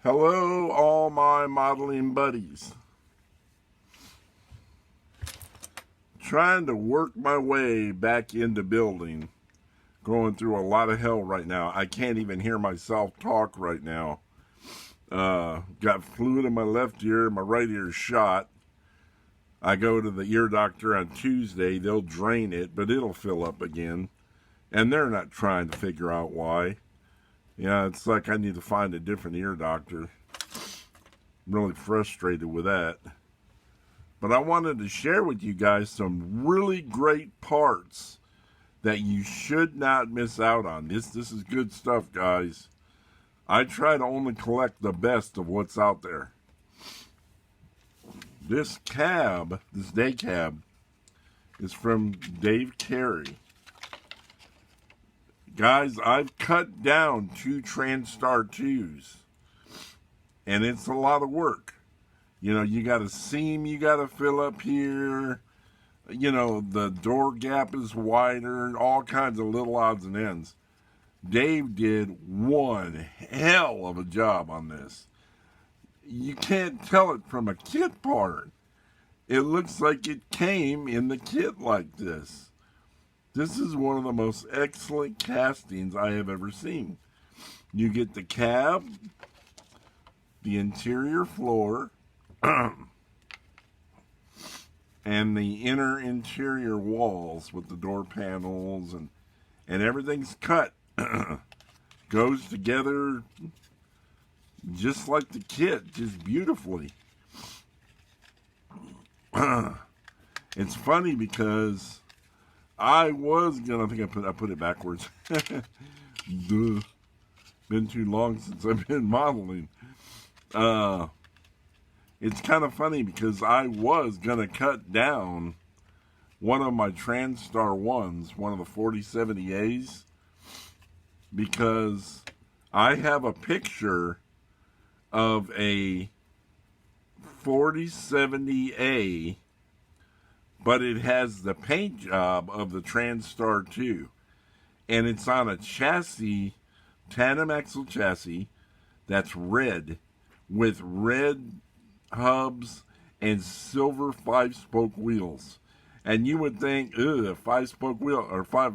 Hello, all my modeling buddies. Trying to work my way back into building. Going through a lot of hell right now. I can't even hear myself talk right now. Got fluid in my left ear. My right ear's shot. I go to the ear doctor on Tuesday. They'll drain it, but it'll fill up again. And they're not trying to figure out why. Yeah, it's like I need to find a different ear doctor. I'm really frustrated with that. But I wanted to share with you guys some really great parts that you should not miss out on. This is good stuff, guys. I try to only collect the best of what's out there. This day cab, is from Dave Carey. Guys, I've cut down 2 TranStar 2s, and it's a lot of work. You know, you got a seam you got to fill up here. You know, the door gap is wider, all kinds of little odds and ends. Dave did one hell of a job on this. You can't tell it from a kit part. It looks like it came in the kit like this. This is one of the most excellent castings I have ever seen. You get the cab, the interior floor, and the interior walls with the door panels and everything's cut. Goes together just like the kit, just beautifully. It's funny because I think I put it backwards. Duh. Been too long since I've been modeling. It's kind of funny because I was gonna cut down one of my TranStar 1s, one of the 4070As, because I have a picture of a 4070A, but it has the paint job of the TranStar 2, and it's on a chassis, tandem axle chassis, that's red, with red hubs and silver 5-spoke wheels. And you would think, ugh, 5-spoke wheel or five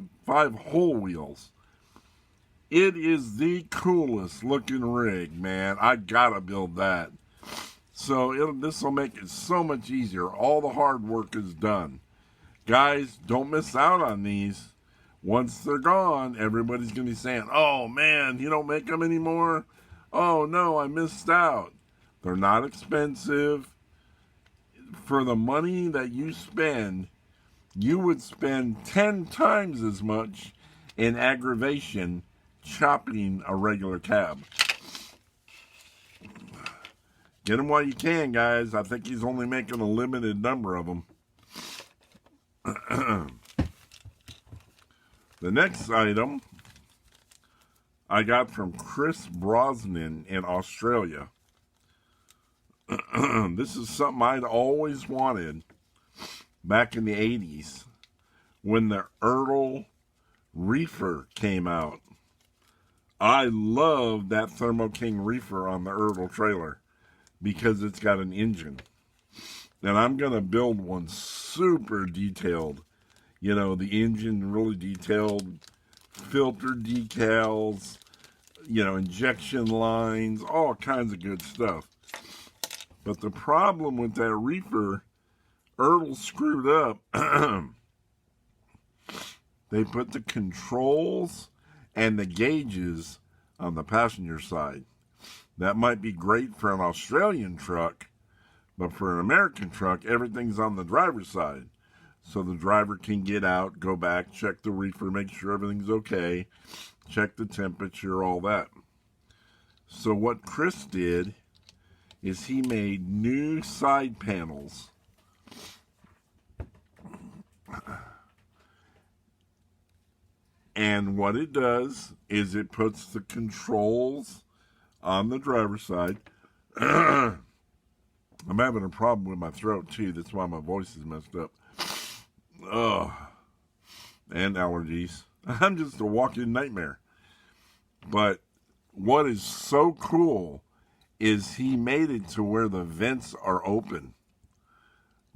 whole wheels. It is the coolest looking rig, man. I gotta build that. So this will make it so much easier. All the hard work is done. Guys, don't miss out on these. Once they're gone, everybody's gonna be saying, "Oh man, you don't make them anymore? Oh no, I missed out." They're not expensive. For the money that you spend, you would spend 10 times as much in aggravation chopping a regular cab. Get them while you can, guys. I think he's only making a limited number of them. The next item I got from Chris Brosnan in Australia. This is something I'd always wanted back in the 80s when the Earl reefer came out. I love that Thermo King reefer on the Earl trailer because it's got an engine. And I'm going to build one super detailed. You know, the engine really detailed, filter decals, you know, injection lines, all kinds of good stuff. But the problem with that reefer, Earl screwed up. They put the controls and the gauges on the passenger side. That might be great for an Australian truck, but for an American truck, everything's on the driver's side. So the driver can get out, go back, check the reefer, make sure everything's okay, check the temperature, all that. So what Chris did is he made new side panels. And what it does is it puts the controls on the driver's side. I'm having a problem with my throat too. That's why my voice is messed up. And allergies. I'm just a walking nightmare. But what is so cool is he made it to where the vents are open.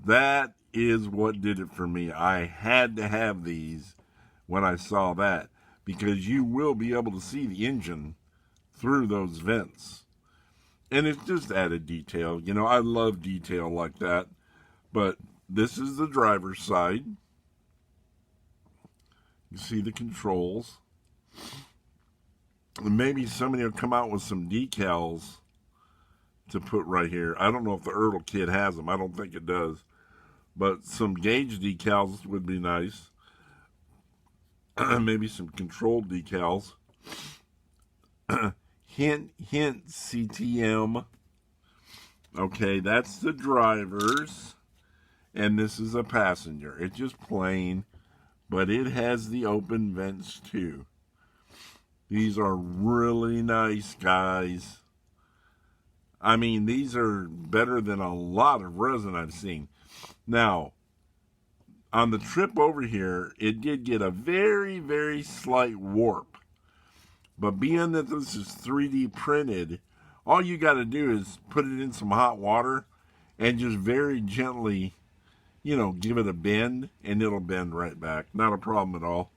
That is what did it for me. I had to have these when I saw that, because you will be able to see the engine through those vents. And it's just added detail. You know, I love detail like that. But this is the driver's side. You see the controls. And maybe somebody will come out with some decals to put right here. I don't know if the Ertl kit has them. I don't think it does. But some gauge decals would be nice. Maybe some controlled decals. Hint, hint, CTM. Okay, that's the driver's. And this is a passenger. It's just plain, but it has the open vents too. These are really nice, guys. I mean, these are better than a lot of resin I've seen. Now, on the trip over here, it did get a very, very slight warp. But being that this is 3D printed, all you got to do is put it in some hot water and just very gently, you know, give it a bend, and it'll bend right back. Not a problem at all.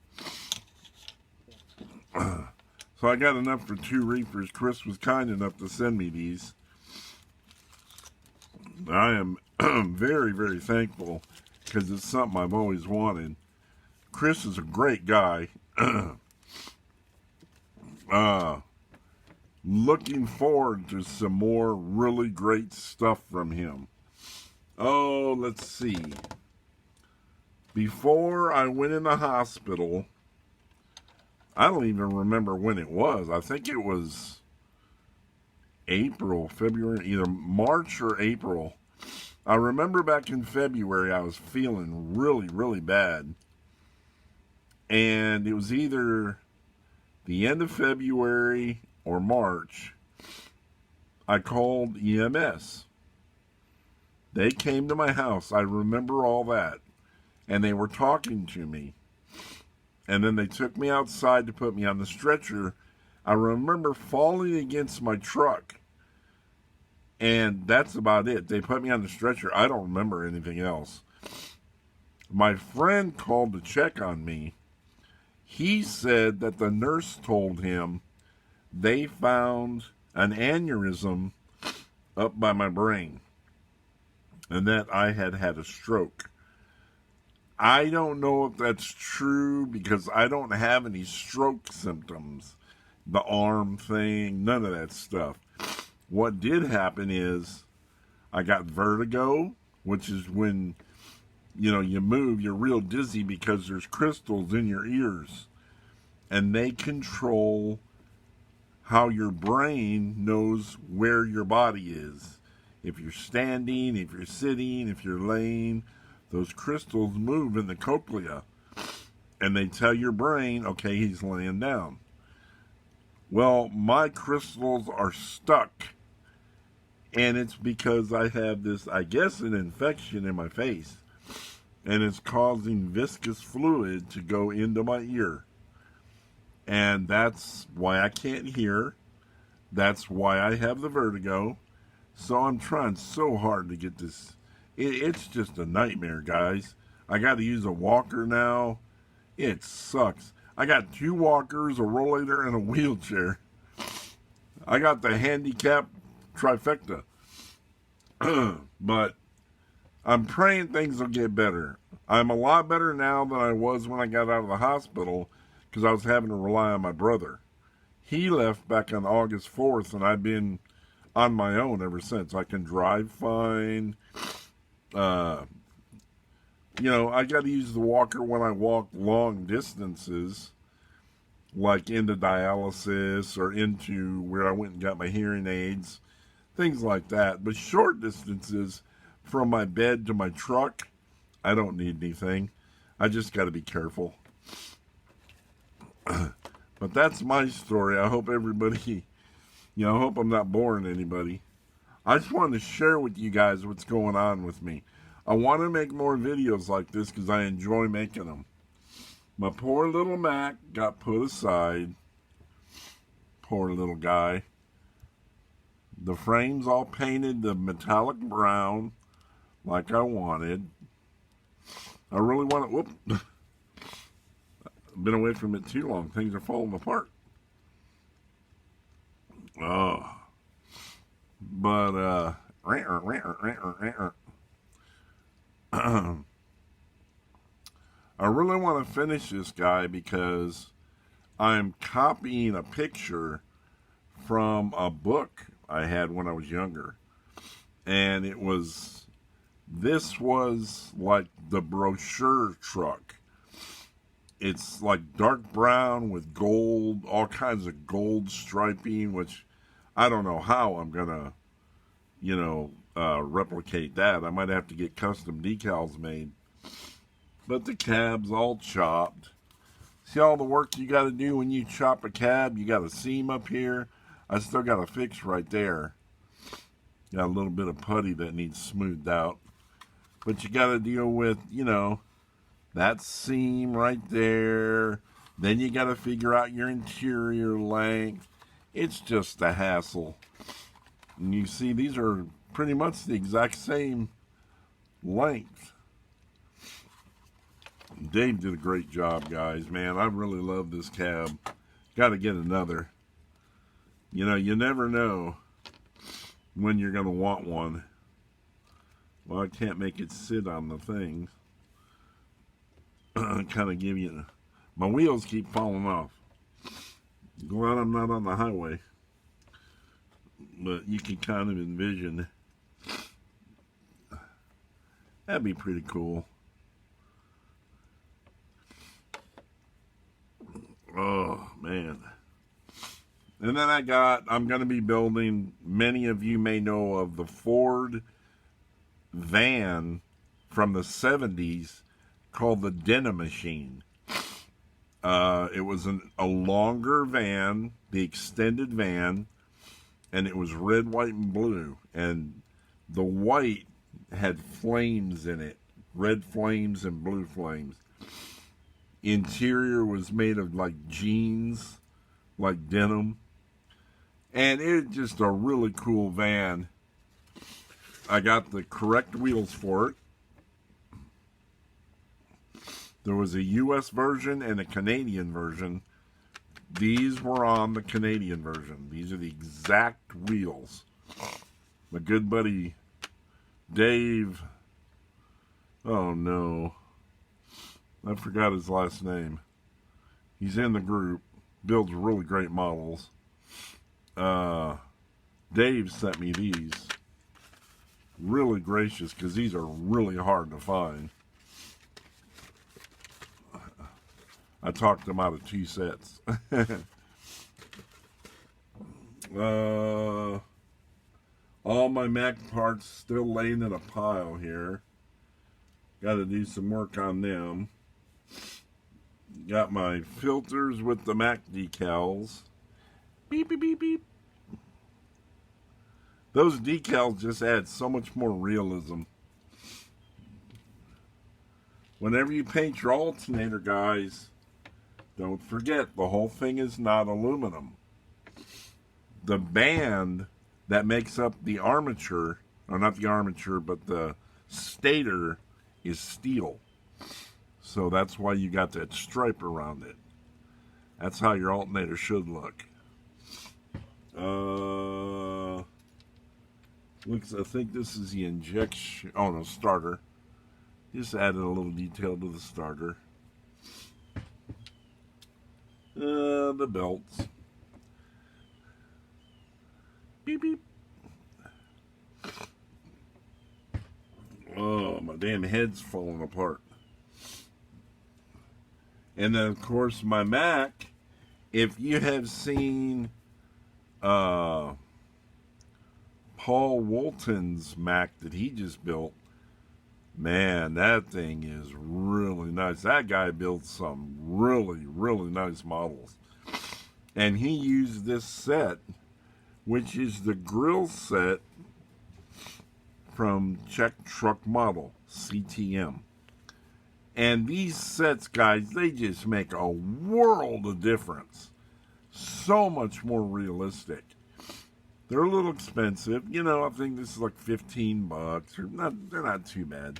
So I got enough for 2 reefers. Chris was kind enough to send me these. I am very, very thankful, because it's something I've always wanted. Chris is a great guy. Looking forward to some more really great stuff from him. Oh, let's see. Before I went in the hospital, I don't even remember when it was. I think it was April, February, either March or April. I remember back in February I was feeling really, really bad. And it was either the end of February or March. I called EMS. They came to my house. I remember all that. And they were talking to me. And then they took me outside to put me on the stretcher. I remember falling against my truck. And that's about it. They put me on the stretcher. I don't remember anything else. My friend called to check on me. He said that the nurse told him they found an aneurysm up by my brain, and that I had had a stroke. I don't know if that's true, because I don't have any stroke symptoms. The arm thing, none of that stuff. What did happen is I got vertigo, which is when, you know, you move, you're real dizzy because there's crystals in your ears. And they control how your brain knows where your body is. If you're standing, if you're sitting, if you're laying, those crystals move in the cochlea. And they tell your brain, okay, he's laying down. Well, my crystals are stuck. And it's because I have this, I guess, an infection in my face. And it's causing viscous fluid to go into my ear. And that's why I can't hear. That's why I have the vertigo. So I'm trying so hard to get this. It's just a nightmare, guys. I got to use a walker now. It sucks. I got 2 walkers, a rollator, and a wheelchair. I got the handicap trifecta. But I'm praying things will get better. I'm a lot better now than I was when I got out of the hospital, because I was having to rely on my brother. He left back on August 4th, and I've been on my own ever since. I can drive fine. You know, I got to use the walker when I walk long distances, like into dialysis or into where I went and got my hearing aids, things like that. But short distances, from my bed to my truck, I don't need anything. I just got to be careful. But that's my story. I hope everybody, I hope I'm not boring anybody. I just wanted to share with you guys what's going on with me. I want to make more videos like this because I enjoy making them. My poor little Mac got put aside. Poor little guy. The frame's all painted the metallic brown like I wanted. I really want to, whoop, been away from it too long. Things are falling apart. Oh. But, I really want to finish this guy because I'm copying a picture from a book I had when I was younger. And this was like the brochure truck. It's like dark brown with gold, all kinds of gold striping, which I don't know how I'm going to, replicate that. I might have to get custom decals made. But the cab's all chopped. See all the work you got to do when you chop a cab? You got a seam up here. I still got a fix right there. Got a little bit of putty that needs smoothed out. But you got to deal with, that seam right there. Then you got to figure out your interior length. It's just a hassle. And you see, these are pretty much the exact same length. Dave did a great job, guys. Man, I really love this cab. Got to get another. You never know when you're going to want one. Well, I can't make it sit on the thing. Kind of give you... My wheels keep falling off. Glad I'm not on the highway. But you can kind of envision. That'd be pretty cool. Oh, man. And then I'm going to be building, many of you may know of the Ford van from the 70s called the Denim Machine. It was a longer van, the extended van, and it was red, white, and blue. And the white had flames in it, red flames and blue flames. Interior was made of like jeans, like denim. And it's just a really cool van. I got the correct wheels for it. There was a US version and a Canadian version. These were on the Canadian version. These are the exact wheels. My good buddy Dave, oh no, I forgot his last name. He's in the group, builds really great models. Dave sent me these. Really gracious, because these are really hard to find. I talked them out of 2 sets. All my Mac parts still laying in a pile here. Got to do some work on them. Got my filters with the Mac decals. Beep, beep, beep, beep. Those decals just add so much more realism. Whenever you paint your alternator, guys, don't forget the whole thing is not aluminum. The band that makes up the armature, or not the armature, but the stator, is steel. So that's why you got that stripe around it. That's how your alternator should look. I think this is the injection. Oh no, starter. Just added a little detail to the starter. The belts. Beep beep. Oh, my damn head's falling apart. And then, of course, my Mac. If you have seen Paul Walton's Mac that he just built, man, that thing is really nice. That guy built some really, really nice models. And he used this set, which is the grill set from Czech Truck Model, CTM. And these sets, guys, they just make a world of difference. So much more realistic. They're a little expensive. You know, I think this is like 15 bucks. They're not too bad.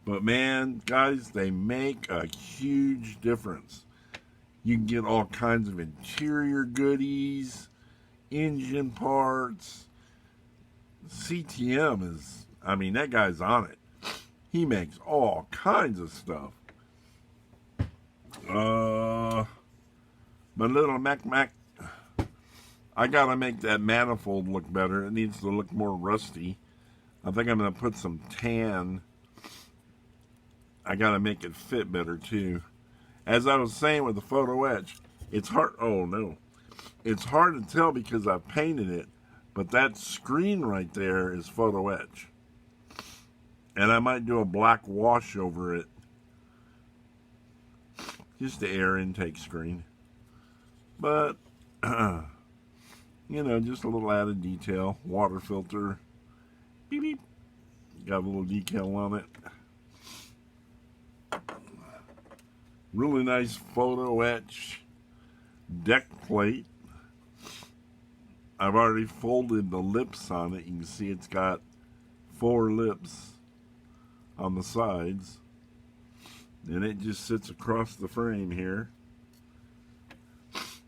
But man, guys, they make a huge difference. You can get all kinds of interior goodies, engine parts. CTM is, I mean, that guy's on it. He makes all kinds of stuff. My little Mac, I gotta make that manifold look better. It needs to look more rusty. I think I'm gonna put some tan. I gotta make it fit better too. As I was saying with the photo etch, it's hard. Oh no, it's hard to tell because I've painted it, but that screen right there is photo etch, and I might do a black wash over it, just the air intake screen. But you know, just a little added detail. Water filter, beep beep, got a little decal on it. Really nice photo etch deck plate. I've already folded the lips on it. You can see it's got 4 lips on the sides. And it just sits across the frame here.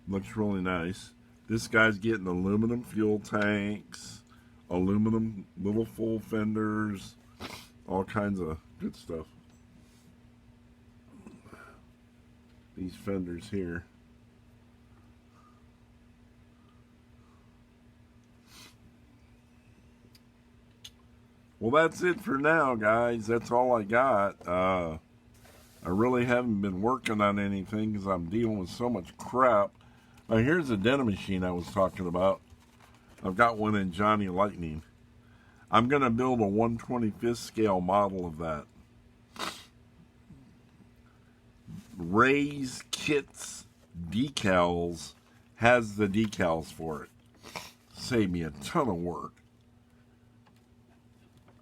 Looks really nice. This guy's getting aluminum fuel tanks, aluminum little full fenders, all kinds of good stuff. These fenders here. Well, that's it for now, guys. That's all I got. I really haven't been working on anything because I'm dealing with so much crap. Here's the denim machine I was talking about. I've got one in Johnny Lightning. I'm going to build a 1/25th scale model of that. Ray's Kits Decals has the decals for it. Saved me a ton of work.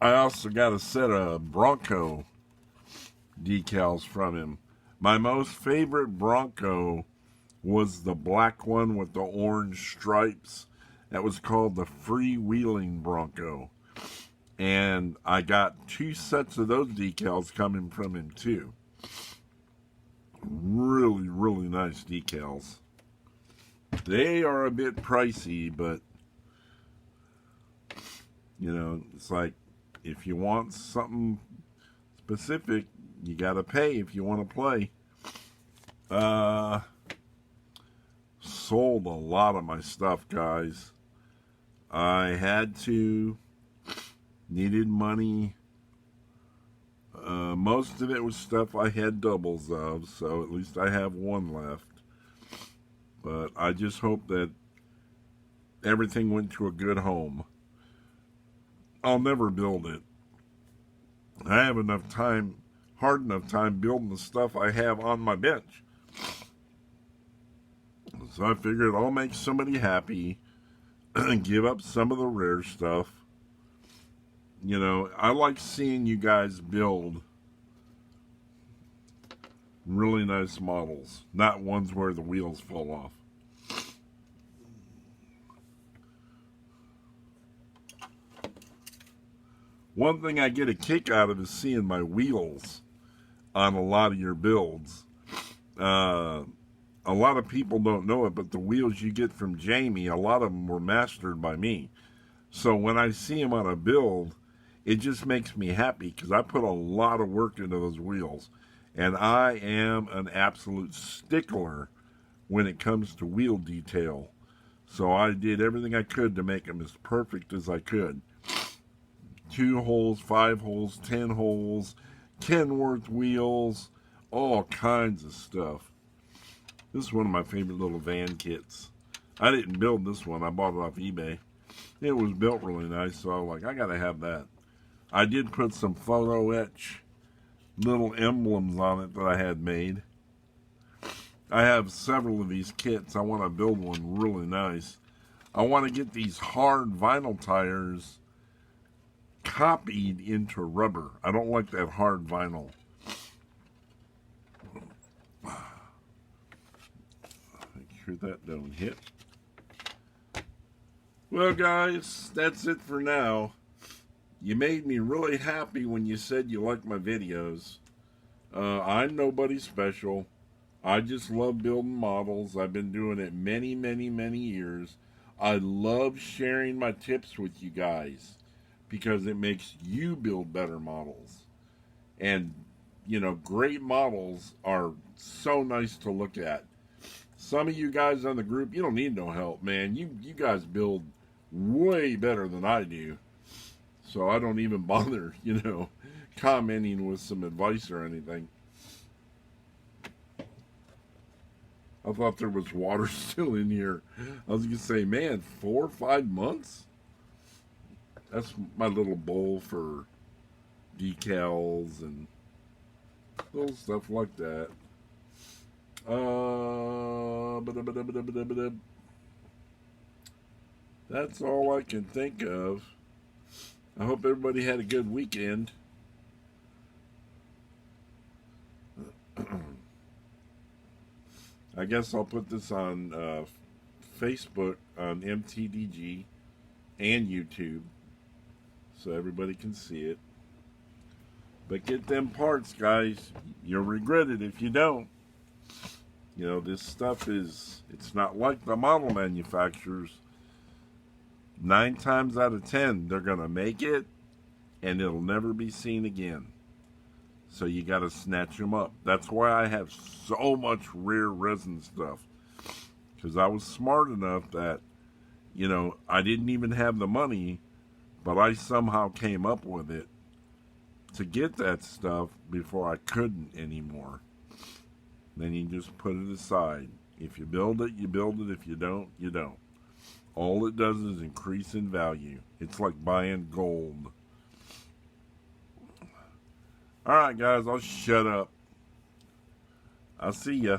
I also got a set of Bronco decals from him. My most favorite Bronco was the black one with the orange stripes. That was called the Freewheeling Bronco. And I got 2 sets of those decals coming from him too. Really, really nice decals. They are a bit pricey, but you know, it's like if you want something specific, you gotta pay if you want to play. Sold a lot of my stuff, guys. I had to, needed money. Most of it was stuff I had doubles of, so at least I have one left. But I just hope that everything went to a good home. I'll never build it. I have enough time, hard enough time building the stuff I have on my bench. So I figured I'll make somebody happy and give up some of the rare stuff. You know, I like seeing you guys build really nice models, not ones where the wheels fall off. One thing I get a kick out of is seeing my wheels on a lot of your builds. A lot of people don't know it, but the wheels you get from Jamie, a lot of them were mastered by me. So when I see them on a build, it just makes me happy because I put a lot of work into those wheels. And I am an absolute stickler when it comes to wheel detail. So I did everything I could to make them as perfect as I could. 2 holes, 5 holes, 10 holes, Kenworth wheels, all kinds of stuff. This is one of my favorite little van kits. I didn't build this one. I bought it off eBay. It was built really nice, so I was like, I gotta have that. I did put some photo etch little emblems on it that I had made. I have several of these kits. I want to build one really nice. I want to get these hard vinyl tires copied into rubber. I don't like that hard vinyl. Make sure that don't hit. Well, guys, that's it for now. You made me really happy when you said you liked my videos. I'm nobody special. I just love building models. I've been doing it many, many, many years. I love sharing my tips with you guys because it makes you build better models. And, great models are so nice to look at. Some of you guys on the group, you don't need no help, man. You guys build way better than I do. So I don't even bother, commenting with some advice or anything. I thought there was water still in here. I was going to say, man, 4 or 5 months? That's my little bowl for decals and little stuff like that. That's all I can think of. I hope everybody had a good weekend. I guess I'll put this on Facebook on MTDG and YouTube so everybody can see it. But get them parts, guys. You'll regret it if you don't. This stuff it's not like the model manufacturers. 9 times out of 10, they're going to make it and it'll never be seen again. So you got to snatch them up. That's why I have so much rare resin stuff. Because I was smart enough that, I didn't even have the money, but I somehow came up with it to get that stuff before I couldn't anymore. Then you just put it aside. If you build it, you build it. If you don't, you don't. All it does is increase in value. It's like buying gold. Alright, guys, I'll shut up. I'll see ya.